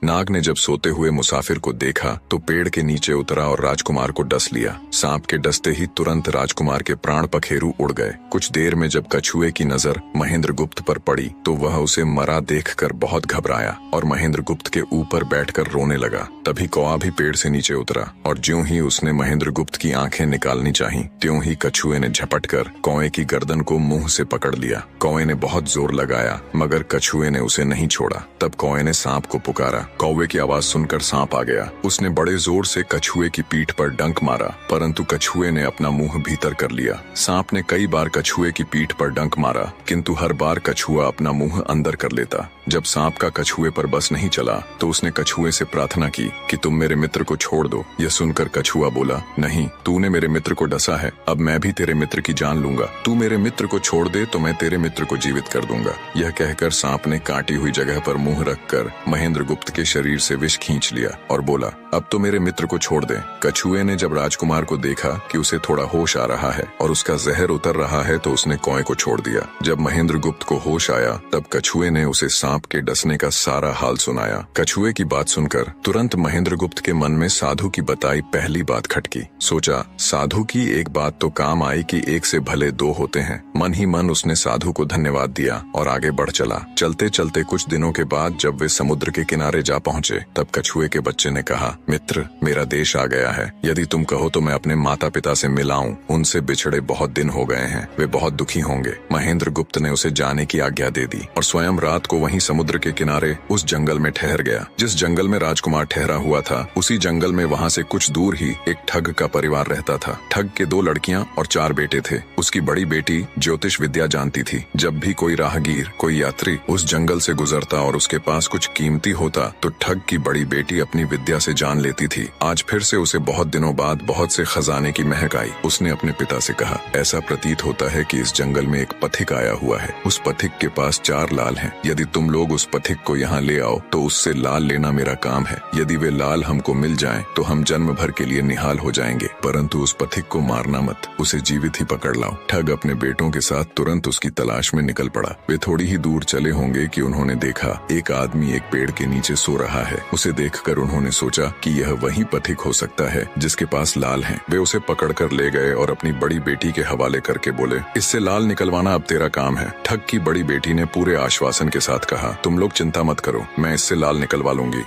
नाग ने जब सोते हुए मुसाफिर को देखा तो पेड़ के नीचे उतरा और राजकुमार को डस लिया। सांप के डसते ही तुरंत राजकुमार के प्राण पखेरु उड़ गए। कुछ देर में जब कछुए की नजर महेंद्रगुप्त पर पड़ी तो वह उसे मरा देखकर बहुत घबराया और महेंद्रगुप्त के ऊपर बैठकर रोने लगा। तभी कौआ भी पेड़ से नीचे उतरा और ज्यों ही उसने महेंद्रगुप्त की आंखें निकालनी चाही, त्यों ही कछुए ने झपटकर कौए की गर्दन को मुंह से पकड़ लिया। कौए ने बहुत जोर लगाया मगर कछुए ने उसे नहीं छोड़ा। तब कौए ने सांप को पुकारा। कौवे की आवाज सुनकर सांप आ गया। उसने बड़े जोर से कछुए की पीठ पर डंक मारा, परंतु कछुए ने अपना मुंह भीतर कर लिया। सांप ने कई बार कछुए की पीठ पर डंक मारा, किंतु हर बार कछुआ अपना मुंह अंदर कर लेता। जब सांप का कछुए पर बस नहीं चला तो उसने कछुए से प्रार्थना की कि तुम मेरे मित्र को छोड़ दो। यह सुनकर कछुआ बोला, नहीं, तूने मेरे मित्र को डसा है, अब मैं भी तेरे मित्र की जान लूंगा। तू मेरे मित्र को छोड़ दे तो मैं तेरे मित्र को जीवित कर दूंगा। यह कहकर सांप ने काटी हुई जगह पर मुंह रखकर महेंद्रगुप्त के शरीर से विष खींच लिया और बोला, अब तो मेरे मित्र को छोड़ दे। कछुए ने जब राजकुमार को देखा कि उसे थोड़ा होश आ रहा है और उसका जहर उतर रहा है तो उसने कौए को छोड़ दिया। जब महेंद्रगुप्त को होश आया तब कछुए ने उसे सांप के डसने का सारा हाल सुनाया। कछुए की बात सुनकर तुरंत महेंद्रगुप्त के मन में साधु की बताई पहली बात खटकी। सोचा, साधु की एक बात तो काम आई कि एक से भले दो होते हैं। मन ही मन उसने साधु को धन्यवाद दिया और आगे बढ़ चला। चलते चलते कुछ दिनों के बाद जब वे समुद्र के किनारे जा पहुंचे तब कछुए के बच्चे ने कहा, मित्र, मेरा देश आ गया है। यदि तुम कहो तो मैं अपने माता पिता से मिलाऊं। उनसे बिछड़े बहुत दिन हो गए हैं, वे बहुत दुखी होंगे। महेंद्रगुप्त ने उसे जाने की आज्ञा दे दी और स्वयं रात को वहीं समुद्र के किनारे उस जंगल में ठहर गया। जिस जंगल में राजकुमार ठहरा हुआ था उसी जंगल में वहाँ से कुछ दूर ही एक ठग का परिवार रहता था। ठग के 2 लड़कियां और 4 बेटे थे। उसकी बड़ी बेटी ज्योतिष विद्या जानती थी। जब भी कोई राहगीर, कोई यात्री उस जंगल से गुजरता और उसके पास कुछ कीमती होता तो ठग की बड़ी बेटी अपनी विद्या से जान लेती थी। आज फिर से उसे बहुत दिनों बाद बहुत से खजाने की महक आई। उसने अपने पिता से कहा, ऐसा प्रतीत होता है कि इस जंगल में एक पथिक आया हुआ है। उस पथिक के पास 4 लाल हैं। यदि तुम लोग उस पथिक को यहाँ ले आओ तो उससे लाल लेना मेरा काम है। यदि वे लाल हमको मिल जाएं तो हम जन्म भर के लिए निहाल हो जाएंगे, परंतु उस पथिक को मारना मत, उसे जीवित ही पकड़ लाओ। ठग अपने बेटों के साथ तुरंत उसकी तलाश में निकल पड़ा। वे थोड़ी ही दूर चले होंगे कि उन्होंने देखा एक आदमी एक पेड़ के नीचे सो रहा है। उसे देखकर उन्होंने सोचा कि यह वही पथिक हो सकता है जिसके पास लाल हैं। वे उसे पकड़कर ले गए और अपनी बड़ी बेटी के हवाले करके बोले, इससे लाल निकलवाना अब तेरा काम है। ठग की बड़ी बेटी ने पूरे आश्वासन के साथ कहा, तुम लोग चिंता मत करो, मैं इससे लाल निकलवा लूंगी।